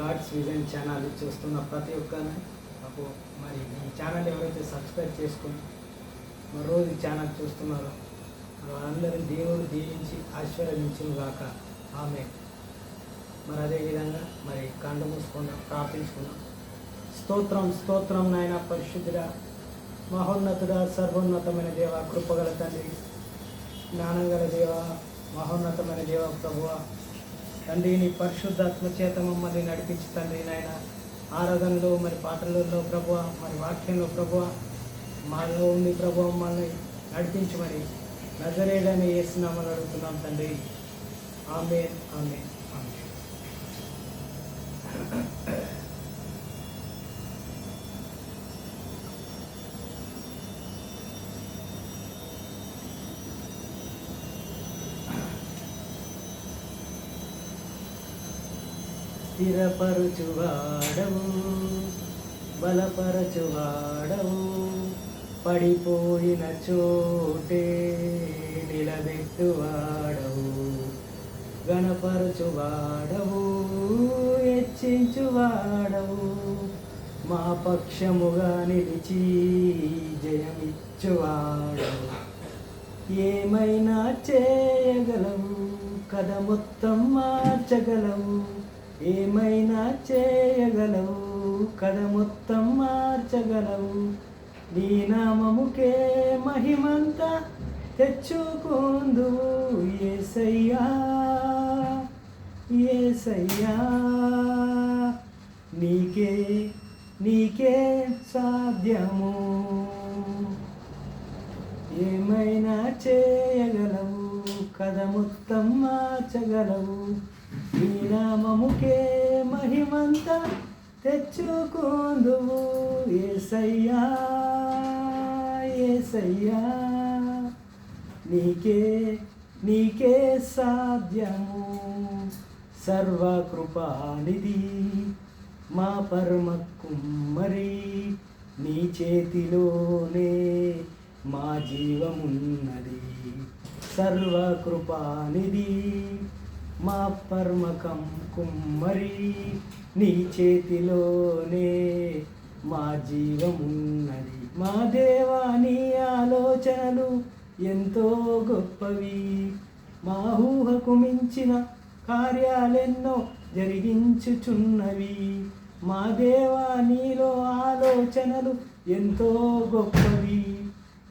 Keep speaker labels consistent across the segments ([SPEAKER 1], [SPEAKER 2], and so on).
[SPEAKER 1] God's vision channel చూస్తున్న ప్రతి ఒక్కరిని నాకు మరి ఈ ఛానల్ ఎవరైతే సబ్స్క్రైబ్ చేసుకుని మరి రోజు ఈ ఛానల్ చూస్తున్నారో వాళ్ళందరినీ దేవుడు దీవించి ఆశీర్వదించును గాక ఆమె. మరి అదేవిధంగా మరి కండు మూసుకుందాం, ప్రార్థించుకుందాం. స్తోత్రం స్తోత్రం నాయన పరిశుద్ధుడా, మహోన్నతుడా, సర్వోన్నతమైన దేవ, కృపగల తండ్రి, జ్ఞానంగల దేవ, మహోన్నతమైన దేవ ప్రభువ తండ్రి, నీ పరిశుద్ధాత్మ చేత మమ్మల్ని నడిపించి తండ్రి నాయన ఆరాధనలో మరి పాటలలో ప్రభువ మరి వాక్యంలో ప్రభువ మాలో ఉంది ప్రభువ మమ్మల్ని నడిపించి మరి నజరేయుడైన యేసునామములో అడుగుతున్నాం తండ్రి. ఆమేన్ ఆమేన్ ఆమేన్. స్థిరపరుచువాడవు, బలపరచువాడవు, పడిపోయిన చోటే నిలబెట్టువాడవు, గణపరచువాడవు, హెచ్చించువాడవు, మా పక్షముగా నిలిచి జయమిచ్చువాడవు. ఏమైనా చేయగలవు, కథ మొత్తం మార్చగలవు. ఏమైనా చేయగలవు, కథ మొత్తం మార్చగలవు. నీ నామముకే మహిమంతా తెచ్చుకుందువు యేసయ్యా, యేసయ్యా. నీకే నీకే సాధ్యము. ఏమైనా చేయగలవు, కథ మొత్తం మార్చగలవు. నీ నామముకే మహిమంతా తెచ్చుకుందువు యేసయ్యా, యేసయ్యా. నీకే నీకే సాధ్యము. సర్వకృపానిధి మా పరమ కుమ్మరి, నీ చేతిలోనే మా జీవమున్నది. సర్వకృపానిధి మా పరమకం కుమ్మరి, నీ చేతిలోనే మా జీవమున్నది. మా దేవా, నీ ఆలోచనలు ఎంతో గొప్పవి. మా ఊహకు మించిన కార్యాలెన్నో జరిగించుచున్నవి. మా దేవా, నీలో ఆలోచనలు ఎంతో గొప్పవి.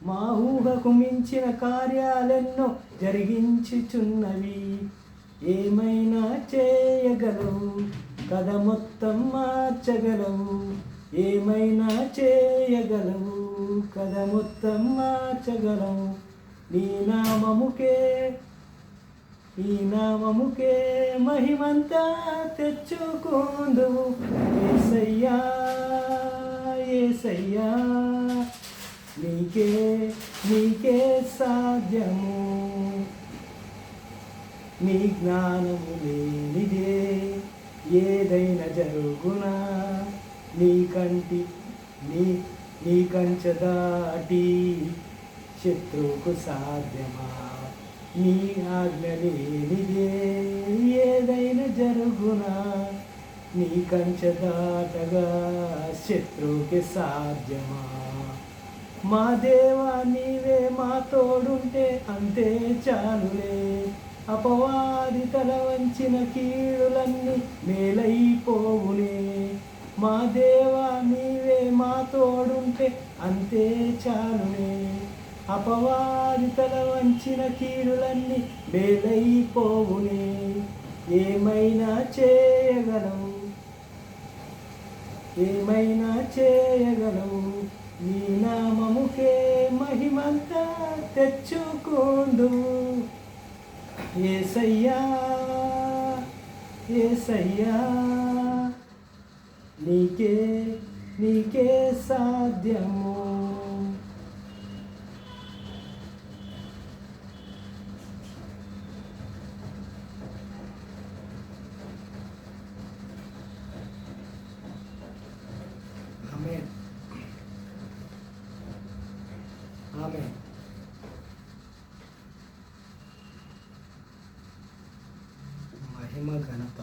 [SPEAKER 1] మా ఊహకు మించిన కార్యాలెన్నో జరిగించుచున్నవి. ఏమైనా చేయగలవు, కథ మొత్తం మార్చగలవు. ఏమైనా చేయగలవు, కథ మొత్తం మార్చగలవు. నీ నామముకే నీ నామముకే మహిమంతా తెచ్చుకుందువు యేసయ్యా, యేసయ్యా. నీకే నీకే సాధ్యము. నీ జ్ఞానము లేనిదే ఏదైనా జరుగునా. నీ కంచె దాటి శత్రువుకు సాధ్యమా. నీ ఆజ్ఞ లేనిదే ఏదైనా జరుగునా. నీ కంచె దాటగా శత్రువుకి సాధ్యమా. మా దేవా, నీవే మా తోడుంటే అంతే చాలులే. అపవాది తల వంచిన కీడులన్నీ మేలైపోవునే. మా దేవా, నీవే మా తోడుంటే అంతే చాలునే. అపవాది తల వంచిన కీడులన్నీ మేలైపోవునే. ఏమైనా చేయగలవు, ఏమైనా చేయగలవు. నీ నామముకే మహిమంతా తెచ్చుకుందువు యేసయ్యా, యేసయ్యా. నీకే నీకే సాధ్యము. ఆమేన్ ఆమేన్. మహిమ ఘనత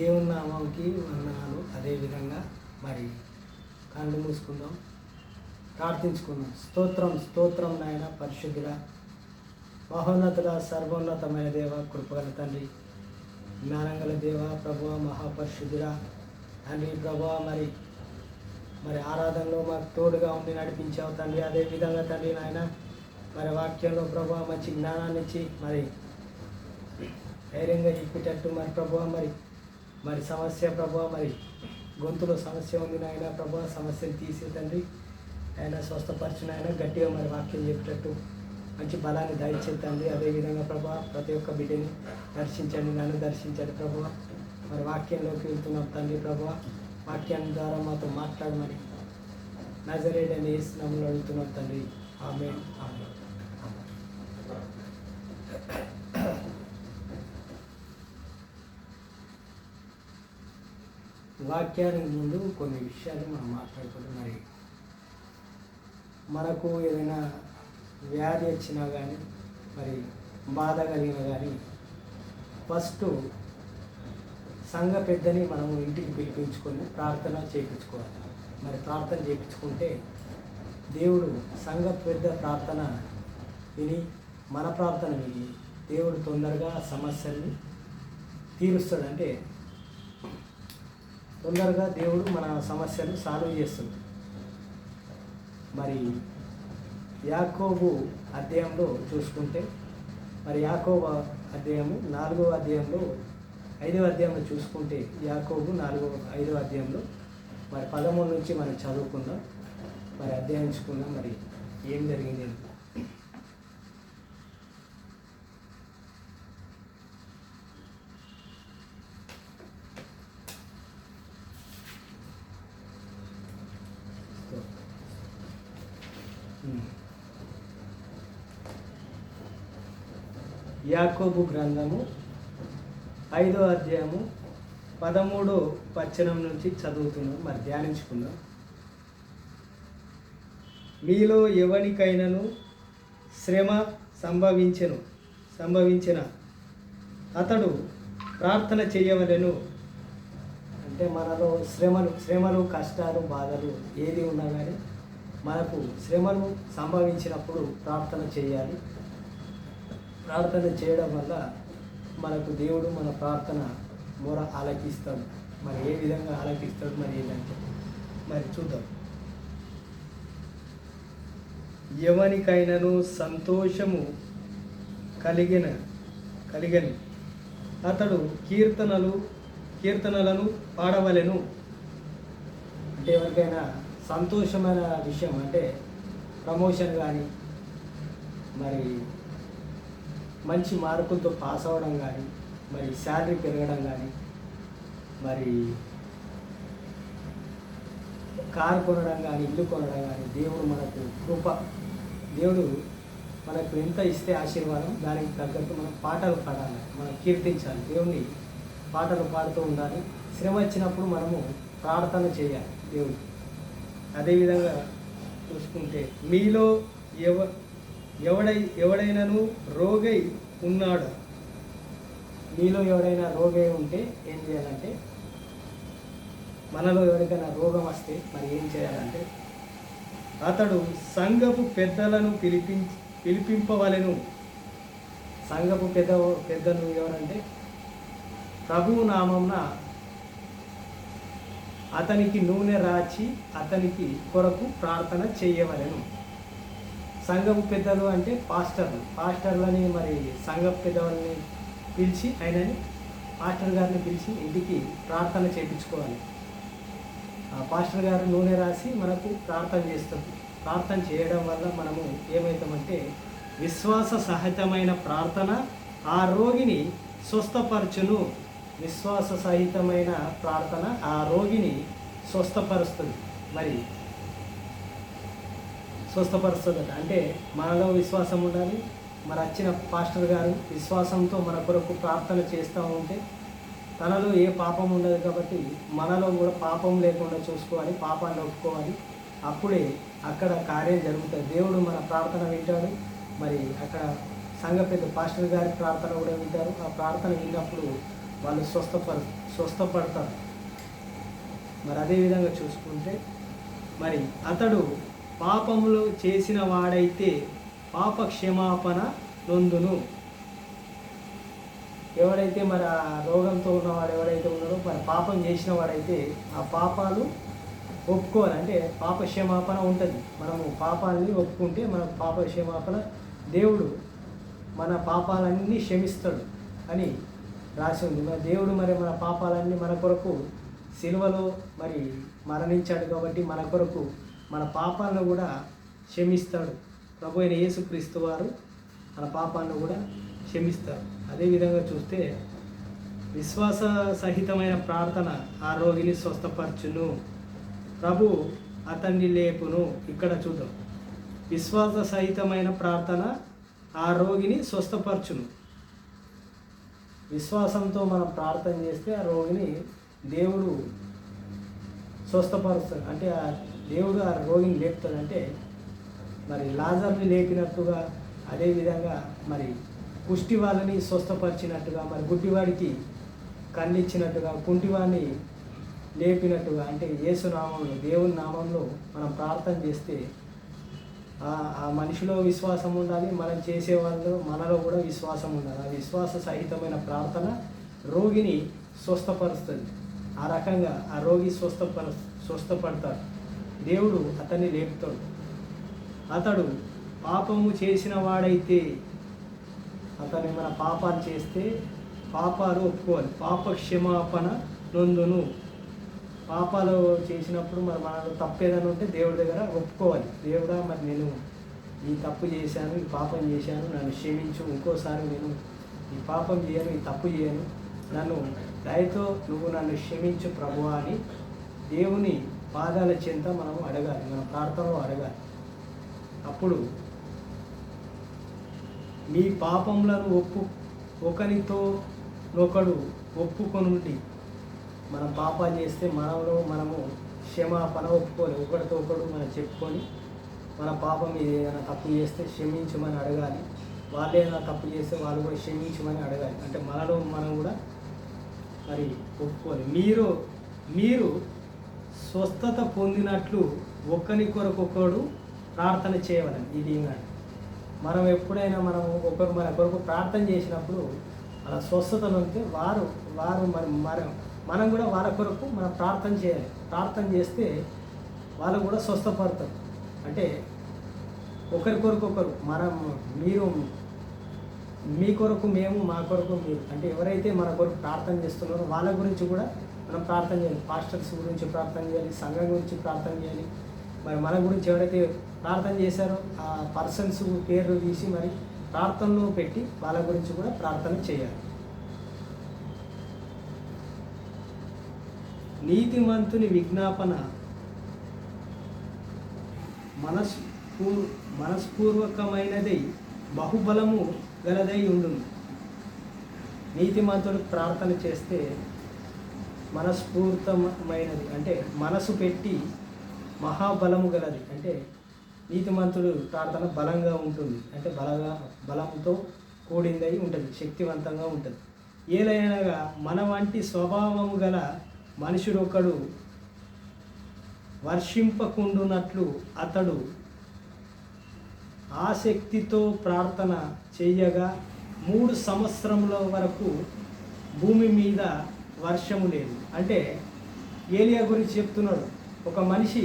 [SPEAKER 1] దేవుని నామంకి వందనాలు. అదేవిధంగా మరి కళ్ళు మూసుకుందాం, ప్రార్థించుకుందాం. స్తోత్రం స్తోత్రం నాయన, పరిశుద్ధుడ, మహోన్నతుడ, సర్వోన్నతమైన దేవ, కృపగల తండ్రి, జ్ఞానంగల దేవ, ప్రభువ, మహాపరిశుద్ధుడ తండ్రి, ప్రభువ, మరి ఆరాధనలో మాకు తోడుగా ఉండి నడిపించావు తండ్రి. అదేవిధంగా తండ్రి నాయన, మరి వాక్యంలో ప్రభువ మంచి జ్ఞానాన్ని ఇచ్చి మరి ధైర్యంగా చెప్పేటట్టు మరి ప్రభువ మరి సమస్య ప్రభువ, మరి గొంతులో సమస్య ఉంది నాయన ప్రభువ, సమస్యను తీసే తండ్రి ఆయన స్వస్థపరచిన ఆయన గట్టిగా మరి వాక్యం చెప్పేటట్టు మంచి బలాన్ని దయచే తండ్రి. అదేవిధంగా ప్రభా ప్రతి ఒక్క బిడ్డని దర్శించండి, నన్ను దర్శించండి ప్రభువ. మరి వాక్యంలోకి వెళ్తున్నాం తండ్రి ప్రభువ, వాక్యం ద్వారా మాతో మాట్లాడమని నజరేయుడైన యేసు నామములో అడుగుతున్నాం తండ్రి. ఆమేన్ ఆమేన్. వాక్యానికి ముందు కొన్ని విషయాలు మనం మాట్లాడుకుంటాం. మరి మనకు ఏదైనా వ్యాధి వచ్చినా కానీ మరి బాధ కలిగినా కానీ ఫస్ట్ సంఘ పెద్దని మనము ఇంటికి పిలిపించుకొని ప్రార్థన చేయించుకోవాలి. మరి ప్రార్థన చేయించుకుంటే దేవుడు సంఘ పెద్ద ప్రార్థన విని మన ప్రార్థన విని దేవుడు తొందరగా సమస్యల్ని తీరుస్తాడు. అంటే తొందరగా దేవుడు మన సమస్యను సాల్వ్ చేస్తుంది. మరి యాకోబు అధ్యాయంలో చూసుకుంటే మరి యాకోబు అధ్యాయము 4వ అధ్యాయంలో 5వ అధ్యాయంలో చూసుకుంటే యాకోబు 5వ అధ్యాయంలో మరి 13 నుంచి మనం చదువుకుందాం, మరి అధ్యయనించుకుందాం మరి ఏం జరిగింది. యాకోబు గ్రంథము 5వ అధ్యాయము 13వ వచనం నుంచి చదువుతున్నాం, మరి ధ్యానించుకుందాం. మీలో ఎవరికైనాను శ్రమ సంభవించిన అతడు ప్రార్థన చేయవలెను. అంటే మనలో శ్రమలు కష్టాలు బాధలు ఏది ఉన్నా కానీ మనకు శ్రమలు సంభవించినప్పుడు ప్రార్థన చేయాలి. ప్రార్థన చేయడం వల్ల మనకు దేవుడు మన ప్రార్థన మొర ఆలకిస్తాడు. మరి ఏ విధంగా ఆలకిస్తాడు మరి ఏంటంటే మరి చూద్దాం. ఎవనికైనాను సంతోషము కలిగని అతడు కీర్తనలను పాడవలెను. అంటే ఎవరికైనా సంతోషమైన విషయం అంటే ప్రమోషన్ కానీ మరి మంచి మార్కులతో పాస్ అవ్వడం కానీ మరి శాలరీ పెరగడం కానీ మరి కారు కొనడం కానీ ఇల్లు కొనడం కానీ దేవుడు మనకు దేవుడు మనకు ఎంత ఇస్తే ఆశీర్వాదం దానికి తగ్గట్టు మనం పాటలు పాడాలి, మనం కీర్తించాలి, దేవుని పాటలు పాడుతూ ఉండాలి. శ్రమ వచ్చినప్పుడు మనము ప్రార్థన చేయాలి దేవుడు. అదేవిధంగా చూసుకుంటే మీలో ఎవడైనాను రోగై ఉన్నాడు. మీలో ఎవడైనా రోగై ఉంటే ఏం చేయాలంటే, మనలో ఎవరికైనా రోగం వస్తే మరి ఏం చేయాలంటే అతడు సంఘపు పెద్దలను పిలిపింపవలెను. సంఘపు పెద్దలు ఎవరంటే ప్రభువు నామమున అతనికి నూనె రాచి అతనికి కొరకు ప్రార్థన చేయవలెను. సంఘపు పెద్దలు అంటే పాస్టర్లని మరి సంఘపు పెద్దవాళ్ళని పిలిచి పాస్టర్ గారిని పిలిచి ఇంటికి ప్రార్థన చేయించుకోవాలి. ఆ పాస్టర్ గారు నూనె రాసి మనకు ప్రార్థన చేస్తారు. ప్రార్థన చేయడం వల్ల మనము ఏమవుతామంటే విశ్వాస సహితమైన ప్రార్థన ఆ రోగిని స్వస్థపరచును. విశ్వాస సహితమైన ప్రార్థన ఆ రోగిని స్వస్థపరుస్తుంది. మరి స్వస్థపరుస్తుందట అంటే మనలో విశ్వాసం ఉండాలి. మరి వచ్చిన పాస్టర్ గారు విశ్వాసంతో మన కొరకు ప్రార్థన చేస్తూ ఉంటే తనలో ఏ పాపం ఉండదు కాబట్టి మనలో కూడా పాపం లేకుండా చూసుకోవాలి, పాపాన్ని ఒప్పుకోవాలి. అప్పుడే అక్కడ కార్యం జరుగుతుంది. దేవుడు మన ప్రార్థన వింటాడు. మరి అక్కడ సంఘ పెద్ద పాస్టర్ గారి ప్రార్థన కూడా వింటారు. ఆ ప్రార్థన విన్నప్పుడు వాళ్ళు స్వస్థపడతారు. మరి అదేవిధంగా చూసుకుంటే మరి అతడు పాపములు చేసిన వాడైతే పాప క్షమాపణ నొందును. ఎవడైతే మరి ఆ రోగంతో ఉన్నవాడు ఎవడైతే ఉన్నాడో మరి పాపం చేసిన వాడైతే ఆ పాపాలు ఒప్పుకోవాలి. అంటే పాప క్షమాపణ ఉంటుంది. మనము పాపాలని ఒప్పుకుంటే మన పాప క్షమాపణ దేవుడు మన పాపాలన్నీ క్షమిస్తాడు అని రాసి ఉంది. మరి దేవుడు మరి మన పాపాలన్నీ మన కొరకు సిలువలో మరి మరణించాడు కాబట్టి మన కొరకు మన పాపాలను కూడా క్షమిస్తాడు. ప్రభు అయిన యేసుక్రీస్తు వారు మన పాపాలను కూడా క్షమిస్తారు. అదేవిధంగా చూస్తే విశ్వాస సహితమైన ప్రార్థన ఆ రోగిని స్వస్థపరచును, ప్రభు అతన్ని లేపును. ఇక్కడ చూద్దాం, విశ్వాస సహితమైన ప్రార్థన ఆ రోగిని స్వస్థపరచును. విశ్వాసంతో మనం ప్రార్థన చేస్తే ఆ రోగిని దేవుడు స్వస్థపరుస్తాడు. అంటే ఆ దేవుడు ఆ రోగిని లేపుతాడు. అంటే మరి లాజర్ని లేపినట్టుగా, అదేవిధంగా మరి కుష్టి వాళ్ళని స్వస్థపరిచినట్టుగా, మరి గుడ్డివాడికి కన్నిచ్చినట్టుగా, కుంటివాడిని లేపినట్టుగా, అంటే యేసు నామంలో దేవుని నామంలో మనం ప్రార్థన చేస్తే ఆ మనిషిలో విశ్వాసం ఉండాలి, మనం చేసేవాళ్ళు మనలో కూడా విశ్వాసం ఉండాలి. ఆ విశ్వాస సహితమైన ప్రార్థన రోగిని స్వస్థపరుస్తుంది. ఆ రకంగా ఆ రోగి స్వస్థపడతాడు, దేవుడు అతన్ని లేపుతాడు. అతడు పాపము చేసిన వాడైతే, అతను మన పాపాలు చేస్తే పాపాలు ఒప్పుకోవాలి, పాప క్షమాపణ నొందును. పాపాలు చేసినప్పుడు మరి మనలో తప్పు ఏదైనా ఉంటే దేవుడి దగ్గర ఒప్పుకోవాలి. దేవుడా, మరి నేను ఈ తప్పు చేశాను, ఈ పాపం చేశాను, నన్ను క్షమించు, ఇంకోసారి నేను ఈ పాపం చేయను, ఈ తప్పు చేయను, నన్ను దయతో నువ్వు నన్ను క్షమించు ప్రభువా అని దేవుని పాదాల చెంత మనం అడగాలి, మన ప్రార్థనలో అడగాలి. అప్పుడు మీ పాపములను ఒకరితో ఒకడు ఒప్పుకొనుండి, మనం పాపాలు చేస్తే మనలో మనము క్షమాపణ ఒప్పుకోవాలి. ఒకరితో ఒకడు మనం చెప్పుకొని మన పాపం ఏదైనా తప్పు చేస్తే క్షమించమని అడగాలి. వాళ్ళు ఏదైనా తప్పు చేస్తే వాళ్ళు కూడా క్షమించమని అడగాలి. అంటే మనలో మనం కూడా మరి ఒప్పుకోవాలి. మీరు స్వస్థత పొందినట్లు ఒకరి కొరకొకడు ప్రార్థన చేయవాలని. ఇది మనం ఎప్పుడైనా ఒకరు మన కొరకు ప్రార్థన చేసినప్పుడు అలా స్వస్థతను ఉంటే వారు మనం కూడా వాళ్ళ కొరకు మనం ప్రార్థన చేయాలి. ప్రార్థన చేస్తే వాళ్ళు కూడా స్వస్థపడతారు. అంటే ఒకరి కొరకు ఒకరు, మీరు మీ కొరకు మేము, మా కొరకు మీరు, అంటే ఎవరైతే మన కొరకు ప్రార్థన చేస్తున్నారో వాళ్ళ గురించి కూడా మనం ప్రార్థన చేయాలి. పాస్టర్స్ గురించి ప్రార్థన చేయాలి, సంఘం గురించి ప్రార్థన చేయాలి. మరి మన గురించి ఎవరైతే ప్రార్థన చేశారో ఆ పర్సన్స్ పేర్లు తీసి మరి ప్రార్థనలో పెట్టి వాళ్ళ గురించి కూడా ప్రార్థన చేయాలి. నీతిమంతుని విజ్ఞాపన మనస్పూర్వకమైనదై బహుబలము గలదై ఉండును. నీతిమంతుడు ప్రార్థన చేస్తే మనస్ఫూర్తమైనది, అంటే మనసు పెట్టి మహాబలము గలది. అంటే నీతిమంతుడు ప్రార్థన బలంగా ఉంటుంది, అంటే బలంతో కూడిందై ఉంటుంది, శక్తివంతంగా ఉంటుంది. ఏలైనగా మన వంటి స్వభావము గల మనుషుడొకడు వర్షింపకుండునట్లు అతడు ఆసక్తితో ప్రార్థన చేయగా 3 సంవత్సరముల వరకు భూమి మీద వర్షము లేదు. అంటే ఏలియా గురించి చెప్తున్నాడు. ఒక మనిషి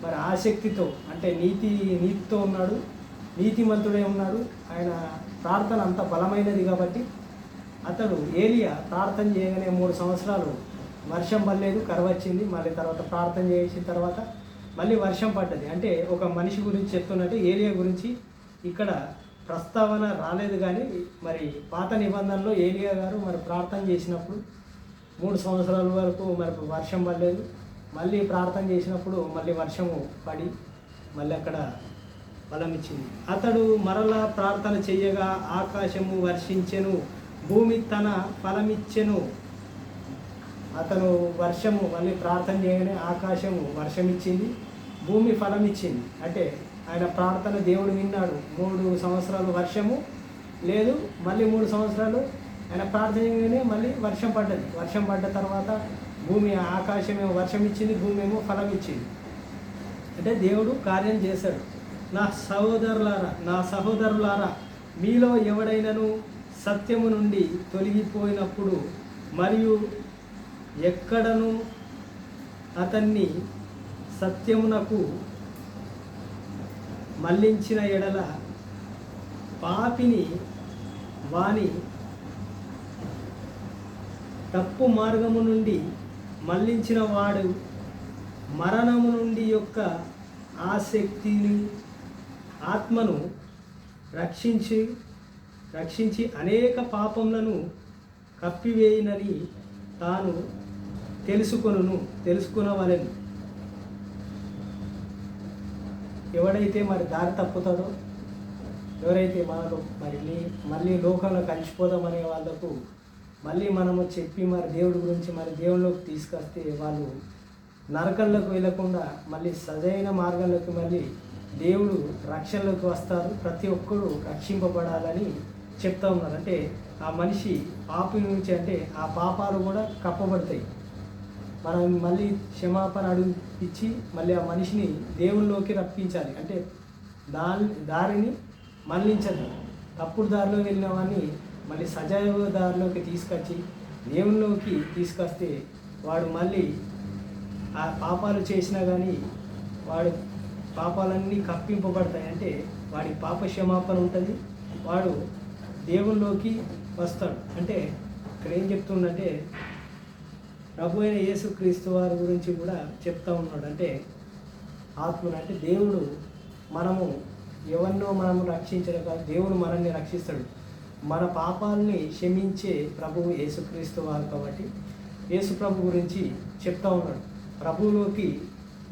[SPEAKER 1] మరి ఆసక్తితో, అంటే నీతితో ఉన్నాడు, నీతిమంతుడే ఉన్నాడు. ఆయన ప్రార్థన అంత బలమైనది కాబట్టి అతడు ఏలియా ప్రార్థన చేయగానే 3 సంవత్సరాలు వర్షం పడలేదు, కరువు వచ్చింది. మళ్ళీ తర్వాత ప్రార్థన చేసిన తర్వాత మళ్ళీ వర్షం పడ్డది. అంటే ఒక మనిషి గురించి చెప్తున్నట్టు ఏలియా గురించి ఇక్కడ ప్రస్తావన రాలేదు. కానీ మరి పాత నిబంధనలో ఏలియా గారు మరి ప్రార్థన చేసినప్పుడు 3 సంవత్సరాల వరకు మరి వర్షం పడలేదు. మళ్ళీ ప్రార్థన చేసినప్పుడు మళ్ళీ వర్షము పడి మళ్ళీ అక్కడ ఫలం ఇచ్చింది. అతడు మరలా ప్రార్థన చెయ్యగా ఆకాశము వర్షించెను, భూమి తన ఫలమిచ్చెను. అతను మళ్ళీ ప్రార్థన చేయగానే ఆకాశము వర్షం ఇచ్చింది, భూమి ఫలం ఇచ్చింది. అంటే ఆయన ప్రార్థన దేవుడు విన్నాడు. 3 సంవత్సరాలు వర్షము లేదు, మళ్ళీ 3 సంవత్సరాలు ఆయన ప్రార్థన చేయగానే మళ్ళీ వర్షం పడ్డది. వర్షం పడ్డ తర్వాత భూమి, ఆకాశమేమో వర్షం ఇచ్చింది, భూమి ఏమో ఫలం ఇచ్చింది. అంటే దేవుడు కార్యం చేశాడు. నా సహోదరులారా మీలో ఎవడైనను సత్యము నుండి తొలగిపోయినప్పుడు మరియు ఎక్కడను అతన్ని సత్యమునకు మళ్ళించిన ఎడల పాపిని వాని తప్పు మార్గము నుండి మళ్ళించిన వాడు మరణము నుండి యొక్క ఆసక్తిని ఆత్మను రక్షించి అనేక పాపములను కప్పివేయనని తాను తెలుసుకునవలెను. ఎవడైతే మరి దారి తప్పుతాడో, ఎవరైతే మనలో మళ్ళీ లోకంలో కలిసిపోదామనే వాళ్ళకు మళ్ళీ మనము చెప్పి మరి దేవుడి గురించి మరి దేవుళ్ళలోకి తీసుకొస్తే వాళ్ళు నరకంలోకి వెళ్ళకుండా మళ్ళీ సజైన మార్గంలోకి మళ్ళీ దేవుడు రక్షణలోకి వస్తారు. ప్రతి ఒక్కరూ రక్షింపబడాలని చెప్తా ఉన్నారు. అంటే ఆ మనిషి పాపి నుంచి అంటే ఆ పాపాలు కూడా కప్పబడతాయి. మనం మళ్ళీ క్షమాపణ ఇచ్చి మళ్ళీ ఆ మనిషిని దేవుళ్ళలోకి రప్పించాలి. అంటే దారిని మళ్ళించదు. తప్పుడు దారిలో వెళ్ళిన వాడిని మళ్ళీ సజావ దారిలోకి తీసుకొచ్చి దేవుళ్ళలోకి తీసుకొస్తే వాడు మళ్ళీ ఆ పాపాలు చేసినా కానీ వాడు పాపాలన్నీ కప్పింపబడతాయి. అంటే వాడి పాప క్షమాపణ ఉంటుంది, వాడు దేవుళ్ళలోకి వస్తాడు. అంటే ఇక్కడ ఏం చెప్తుందంటే ప్రభు అయిన యేసుక్రీస్తు వారి గురించి కూడా చెప్తా ఉన్నాడు. అంటే ఆత్మను అంటే దేవుడు మనము ఎవరినో మనము రక్షించడం కాదు, దేవుడు మనల్ని రక్షిస్తాడు. మన పాపాలని క్షమించే ప్రభువు యేసుక్రీస్తు వారు కాబట్టి యేసు ప్రభు గురించి చెప్తా ఉన్నాడు. ప్రభువులోకి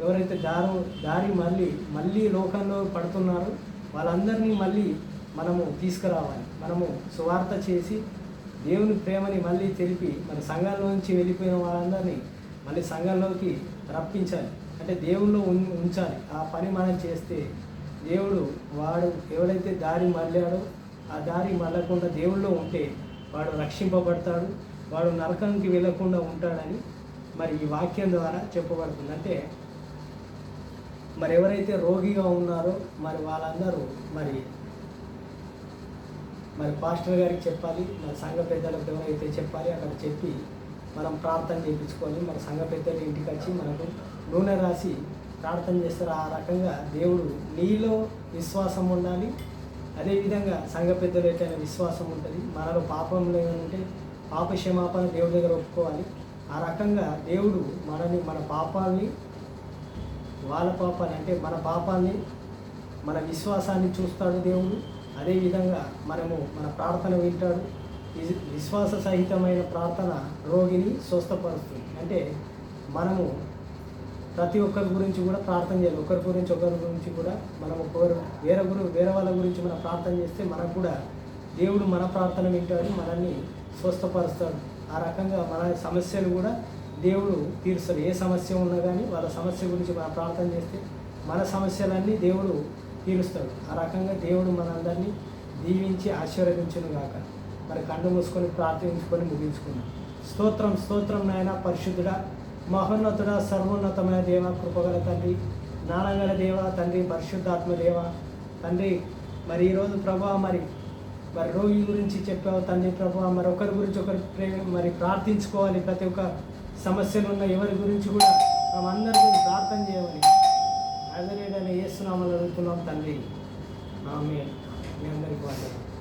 [SPEAKER 1] ఎవరైతే దారి మళ్ళీ లోకంలో పడుతున్నారో వాళ్ళందరినీ మళ్ళీ మనము తీసుకురావాలి. మనము సువార్త చేసి దేవుని ప్రేమని మళ్ళీ తెలిపి మన సంఘంలోంచి వెళ్ళిపోయిన వాళ్ళందరినీ మళ్ళీ సంఘంలోకి రప్పించాలి. అంటే దేవుళ్ళు ఉంచాలి. ఆ పని మనం చేస్తే దేవుడు వాడు ఎవడైతే దారి మళ్ళాడో ఆ దారి మళ్ళకుండా దేవుళ్ళో ఉంటే వాడు రక్షింపబడతాడు, వాడు నరకానికి వెళ్ళకుండా ఉంటాడని మరి ఈ వాక్యం ద్వారా చెప్పబడుతుంది. అంటే మరి ఎవరైతే రోగిగా ఉన్నారో మరి వాళ్ళందరూ మరి పాస్టర్ గారికి చెప్పాలి, మరి సంఘ పెద్దలకు ఎవరైతే చెప్పాలి అక్కడ చెప్పి మనం ప్రార్థన చేయించుకొని మన సంఘ పెద్దలు ఇంటికి వచ్చి మనకు నూనె రాసి ప్రార్థన చేస్తారు. ఆ రకంగా దేవుడు నీలో విశ్వాసం ఉండాలి, అదేవిధంగా సంఘ పెద్దలు ఎట్లయినా విశ్వాసం ఉంటుంది. మనలో పాపం లేదంటే పాప క్షమాపణ దేవుడి దగ్గర ఒప్పుకోవాలి. ఆ రకంగా దేవుడు మన పాపాలని వాళ్ళ పాపాన్ని అంటే మన పాపాన్ని మన విశ్వాసాన్ని చూస్తాడు దేవుడు. అదేవిధంగా మన ప్రార్థన వింటాడు. విశ్వాస సహితమైన ప్రార్థన రోగిని స్వస్థపరుస్తుంది. అంటే మనము ప్రతి ఒక్కరి గురించి కూడా ప్రార్థన చేయాలి. ఒకరి గురించి కూడా మనం వేరే వాళ్ళ గురించి మనం ప్రార్థన చేస్తే మనకు కూడా దేవుడు మన ప్రార్థన వింటాడు, మనల్ని స్వస్థపరుస్తాడు. ఆ రకంగా మన సమస్యలు కూడా దేవుడు తీరుస్తాడు. ఏ సమస్య ఉన్నా కానీ వాళ్ళ సమస్య గురించి మనం ప్రార్థన చేస్తే మన సమస్యలన్నీ దేవుడు తీరుస్తాడు. ఆ రకంగా దేవుడు మనందరినీ దీవించి ఆశీర్వదించును గాక. మరి కళ్ళు మూసుకొని ప్రార్థించుకొని ముగించుకున్నాం. స్తోత్రం నాయన, పరిశుద్ధుడా, మహోన్నతుడా, సర్వోన్నతమైన దేవ, కృపగల తండ్రి, జ్ఞానగల దేవ తండ్రి, పరిశుద్ధాత్మ దేవ తండ్రి. మరి ఈరోజు ప్రభా మరి రోగి గురించి చెప్పావు తండ్రి. ప్రభా మరి ఒకరి గురించి మరి ప్రార్థించుకోవాలి. ప్రతి ఒక్క సమస్యలు ఉన్న ఎవరి గురించి కూడా మనం అందరి గురించి ప్రార్థన చేయమని నజరేయుడైన యేసు నామములో అడుగుతున్నాం తండ్రి. ఆమేన్. మీ అందరికీ వందనాలు.